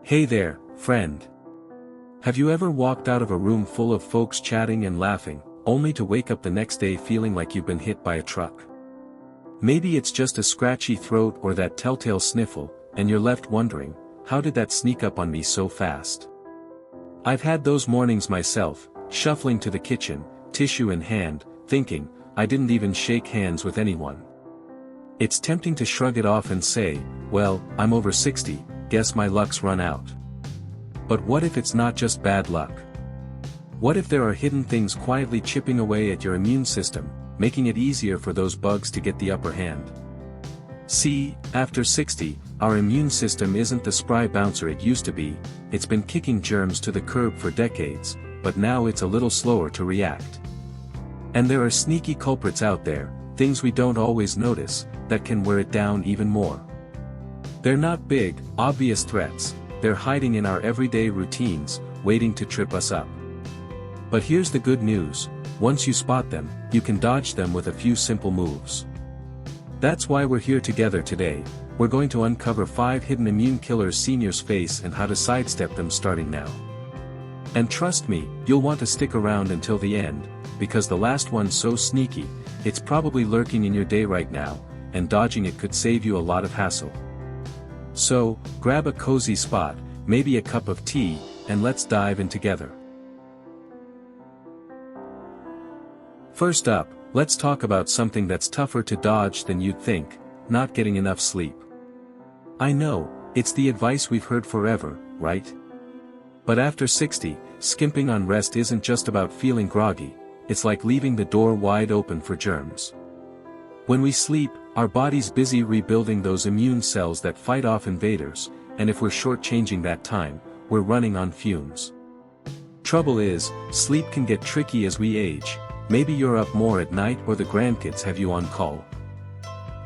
Hey there, friend. Have you ever walked out of a room full of folks chatting and laughing, only to wake up the next day feeling like you've been hit by a truck? Maybe it's just a scratchy throat or that telltale sniffle, and you're left wondering, how did that sneak up on me so fast? I've had those mornings myself, shuffling to the kitchen, tissue in hand, thinking, I didn't even shake hands with anyone. It's tempting to shrug it off and say, well, I'm over 60, guess my luck's run out. But what if it's not just bad luck? What if there are hidden things quietly chipping away at your immune system, making it easier for those bugs to get the upper hand? See, after 60, our immune system isn't the spry bouncer it used to be. It's been kicking germs to the curb for decades, but now it's a little slower to react. And there are sneaky culprits out there, things we don't always notice, that can wear it down even more. They're not big, obvious threats, they're hiding in our everyday routines, waiting to trip us up. But here's the good news, once you spot them, you can dodge them with a few simple moves. That's why we're here together today. We're going to uncover 5 hidden immune killers seniors face and how to sidestep them starting now. And trust me, you'll want to stick around until the end, because the last one's so sneaky, it's probably lurking in your day right now, and dodging it could save you a lot of hassle. So, grab a cozy spot, maybe a cup of tea, and let's dive in together. First up, let's talk about something that's tougher to dodge than you'd think, not getting enough sleep. I know, it's the advice we've heard forever, right? But after 60, skimping on rest isn't just about feeling groggy, it's like leaving the door wide open for germs. When we sleep, our body's busy rebuilding those immune cells that fight off invaders, and if we're shortchanging that time, we're running on fumes. Trouble is, sleep can get tricky as we age. Maybe you're up more at night or the grandkids have you on call.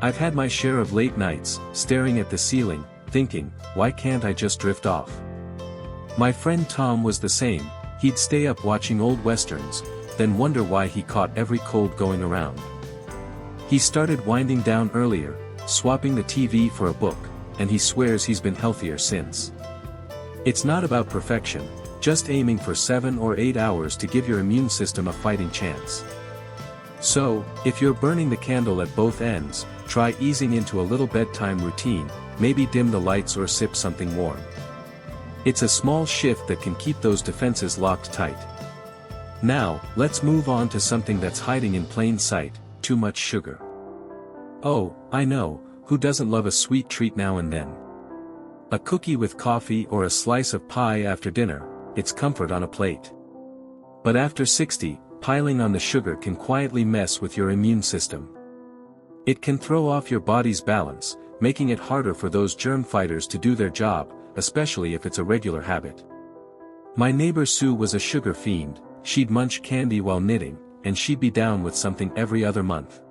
I've had my share of late nights, staring at the ceiling, thinking, why can't I just drift off? My friend Tom was the same. He'd stay up watching old westerns, then wonder why he caught every cold going around. He started winding down earlier, swapping the TV for a book, and he swears he's been healthier since. It's not about perfection, just aiming for 7 or 8 hours to give your immune system a fighting chance. So, if you're burning the candle at both ends, try easing into a little bedtime routine, maybe dim the lights or sip something warm. It's a small shift that can keep those defenses locked tight. Now, let's move on to something that's hiding in plain sight. Too much sugar. Oh, I know, who doesn't love a sweet treat now and then? A cookie with coffee or a slice of pie after dinner, it's comfort on a plate. But after 60, piling on the sugar can quietly mess with your immune system. It can throw off your body's balance, making it harder for those germ fighters to do their job, especially if it's a regular habit. My neighbor Sue was a sugar fiend. She'd munch candy while knitting, and she'd be down with something every other month.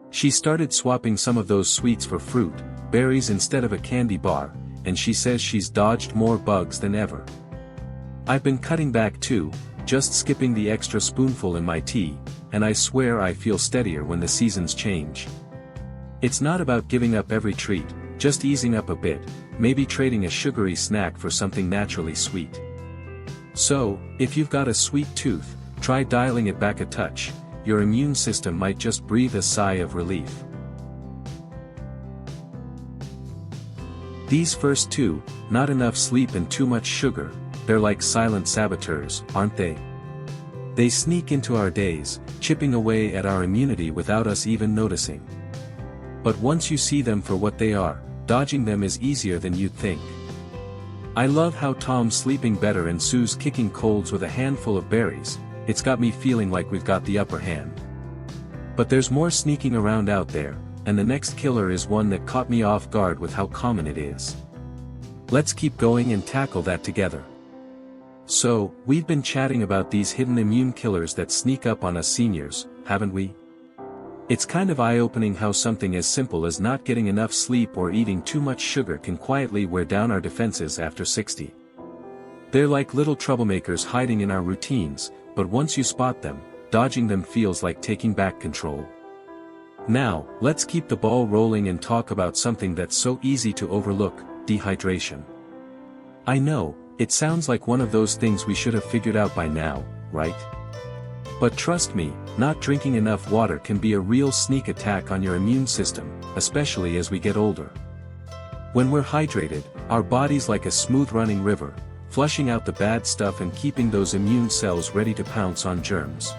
She started swapping some of those sweets for fruit, berries instead of a candy bar, and she says she's dodged more bugs than ever. I've been cutting back too, just skipping the extra spoonful in my tea, and I swear I feel steadier when the seasons change. It's not about giving up every treat, just easing up a bit, maybe trading a sugary snack for something naturally sweet. So, if you've got a sweet tooth, try dialing it back a touch. Your immune system might just breathe a sigh of relief. These first two, not enough sleep and too much sugar, they're like silent saboteurs, aren't they? They sneak into our days, chipping away at our immunity without us even noticing. But once you see them for what they are, dodging them is easier than you'd think. I love how Tom's sleeping better and Sue's kicking colds with a handful of berries. It's got me feeling like we've got the upper hand. But there's more sneaking around out there, and the next killer is one that caught me off guard with how common it is. Let's keep going and tackle that together. So, we've been chatting about these hidden immune killers that sneak up on us seniors, haven't we? It's kind of eye-opening how something as simple as not getting enough sleep or eating too much sugar can quietly wear down our defenses after 60. They're like little troublemakers hiding in our routines, but once you spot them, dodging them feels like taking back control. Now, let's keep the ball rolling and talk about something that's so easy to overlook, dehydration. I know, it sounds like one of those things we should have figured out by now, right? But trust me, not drinking enough water can be a real sneak attack on your immune system, especially as we get older. When we're hydrated, our body's like a smooth-running river, flushing out the bad stuff and keeping those immune cells ready to pounce on germs.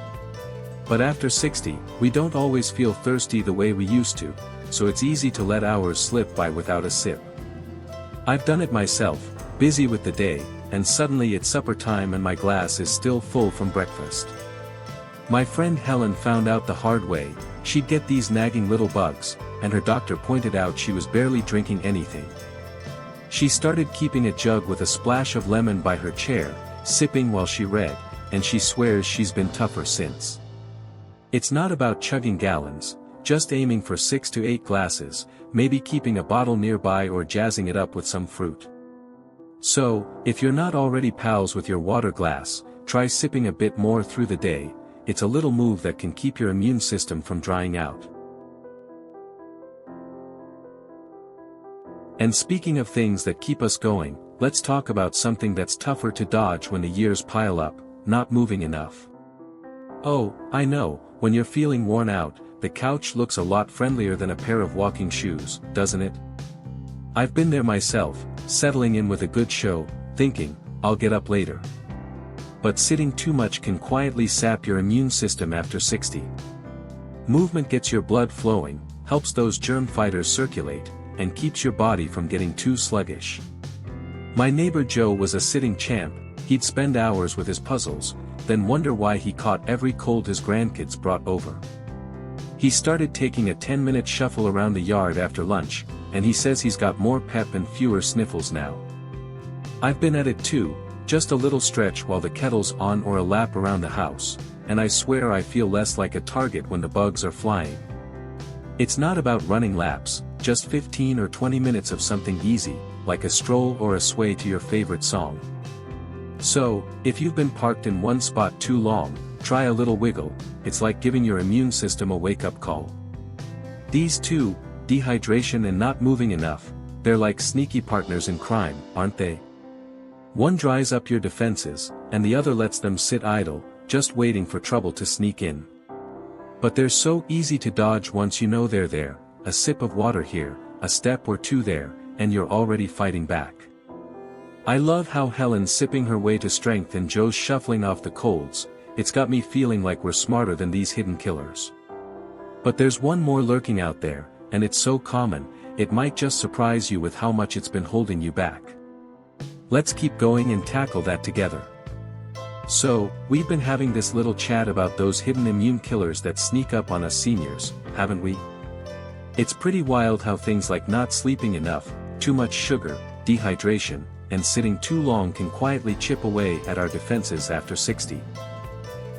But after 60, we don't always feel thirsty the way we used to, so it's easy to let hours slip by without a sip. I've done it myself, busy with the day, and suddenly it's supper time and my glass is still full from breakfast. My friend Helen found out the hard way. She'd get these nagging little bugs, and her doctor pointed out she was barely drinking anything. She started keeping a jug with a splash of lemon by her chair, sipping while she read, and she swears she's been tougher since. It's not about chugging gallons, just aiming for 6 to 8 glasses, maybe keeping a bottle nearby or jazzing it up with some fruit. So, if you're not already pals with your water glass, try sipping a bit more through the day. It's a little move that can keep your immune system from drying out. And speaking of things that keep us going, let's talk about something that's tougher to dodge when the years pile up: not moving enough. Oh, I know, when you're feeling worn out, the couch looks a lot friendlier than a pair of walking shoes, doesn't it? I've been there myself, settling in with a good show, thinking, I'll get up later. But sitting too much can quietly sap your immune system after 60. Movement gets your blood flowing, helps those germ fighters circulate, and keeps your body from getting too sluggish. My neighbor Joe was a sitting champ. He'd spend hours with his puzzles, then wonder why he caught every cold his grandkids brought over. He started taking a 10-minute shuffle around the yard after lunch, and he says he's got more pep and fewer sniffles now. I've been at it too. Just a little stretch while the kettle's on or a lap around the house, and I swear I feel less like a target when the bugs are flying. It's not about running laps, just 15 or 20 minutes of something easy, like a stroll or a sway to your favorite song. So, if you've been parked in one spot too long, try a little wiggle. It's like giving your immune system a wake-up call. These two, dehydration and not moving enough, they're like sneaky partners in crime, aren't they? One dries up your defenses, and the other lets them sit idle, just waiting for trouble to sneak in. But they're so easy to dodge once you know they're there. A sip of water here, a step or two there, and you're already fighting back. I love how Helen's sipping her way to strength and Joe's shuffling off the colds. It's got me feeling like we're smarter than these hidden killers. But there's one more lurking out there, and it's so common, it might just surprise you with how much it's been holding you back. Let's keep going and tackle that together. So, we've been having this little chat about those hidden immune killers that sneak up on us seniors, haven't we? It's pretty wild how things like not sleeping enough, too much sugar, dehydration, and sitting too long can quietly chip away at our defenses after 60.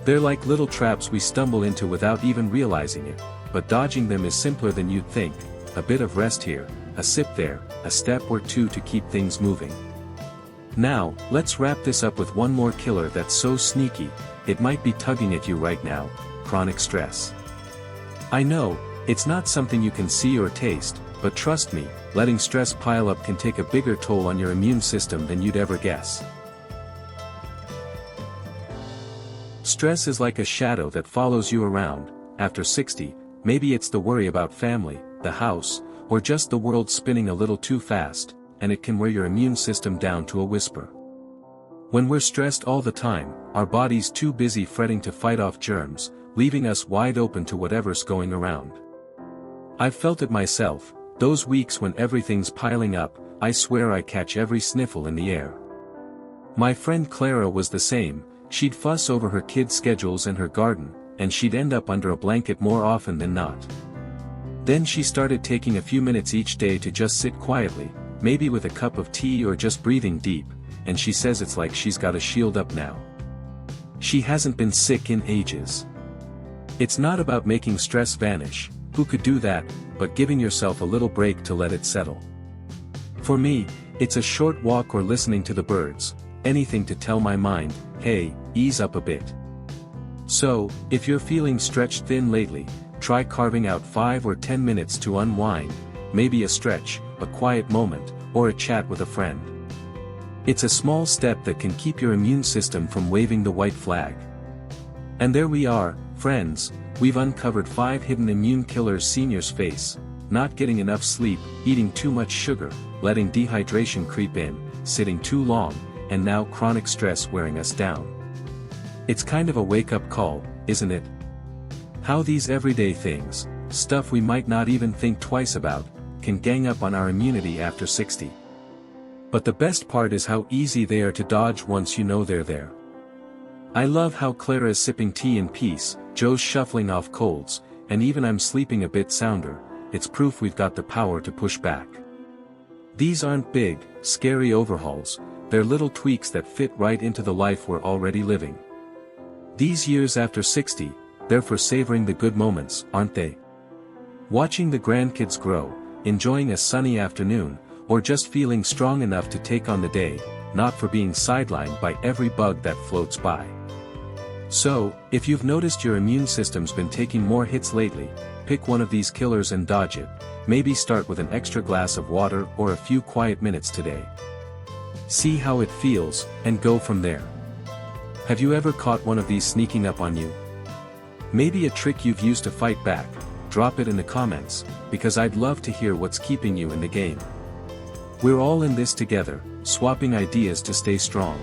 They're like little traps we stumble into without even realizing it, but dodging them is simpler than you'd think. A bit of rest here, a sip there, a step or two to keep things moving. Now, let's wrap this up with one more killer that's so sneaky, it might be tugging at you right now: chronic stress. I know, it's not something you can see or taste, but trust me, letting stress pile up can take a bigger toll on your immune system than you'd ever guess. Stress is like a shadow that follows you around. After 60, maybe it's the worry about family, the house, or just the world spinning a little too fast, and it can wear your immune system down to a whisper. When we're stressed all the time, our body's too busy fretting to fight off germs, leaving us wide open to whatever's going around. I've felt it myself, those weeks when everything's piling up, I swear I catch every sniffle in the air. My friend Clara was the same. She'd fuss over her kids' schedules and her garden, and she'd end up under a blanket more often than not. Then she started taking a few minutes each day to just sit quietly, maybe with a cup of tea or just breathing deep, and she says it's like she's got a shield up now. She hasn't been sick in ages. It's not about making stress vanish, who could do that, but giving yourself a little break to let it settle. For me, it's a short walk or listening to the birds, anything to tell my mind, hey, ease up a bit. So, if you're feeling stretched thin lately, try carving out 5 or 10 minutes to unwind, maybe a stretch, a quiet moment, or a chat with a friend. It's a small step that can keep your immune system from waving the white flag. And there we are, friends, we've uncovered 5 hidden immune killers seniors face: not getting enough sleep, eating too much sugar, letting dehydration creep in, sitting too long, and now chronic stress wearing us down. It's kind of a wake-up call, isn't it? How these everyday things, stuff we might not even think twice about, can gang up on our immunity after 60. But the best part is how easy they are to dodge once you know they're there. I love how Clara is sipping tea in peace, Joe's shuffling off colds, and even I'm sleeping a bit sounder. It's proof we've got the power to push back. These aren't big, scary overhauls, they're little tweaks that fit right into the life we're already living. These years after 60, they're for savoring the good moments, aren't they? Watching the grandkids grow, enjoying a sunny afternoon, or just feeling strong enough to take on the day, not for being sidelined by every bug that floats by. So, if you've noticed your immune system's been taking more hits lately, pick one of these killers and dodge it. Maybe start with an extra glass of water or a few quiet minutes today. See how it feels, and go from there. Have you ever caught one of these sneaking up on you? Maybe a trick you've used to fight back? Drop it in the comments, because I'd love to hear what's keeping you in the game. We're all in this together, swapping ideas to stay strong.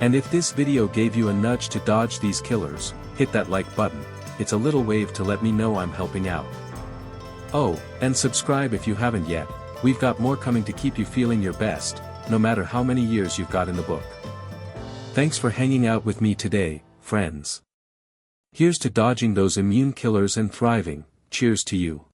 And if this video gave you a nudge to dodge these killers, hit that like button. It's a little wave to let me know I'm helping out. Oh, and subscribe if you haven't yet. We've got more coming to keep you feeling your best, no matter how many years you've got in the book. Thanks for hanging out with me today, friends. Here's to dodging those immune killers and thriving. Cheers to you.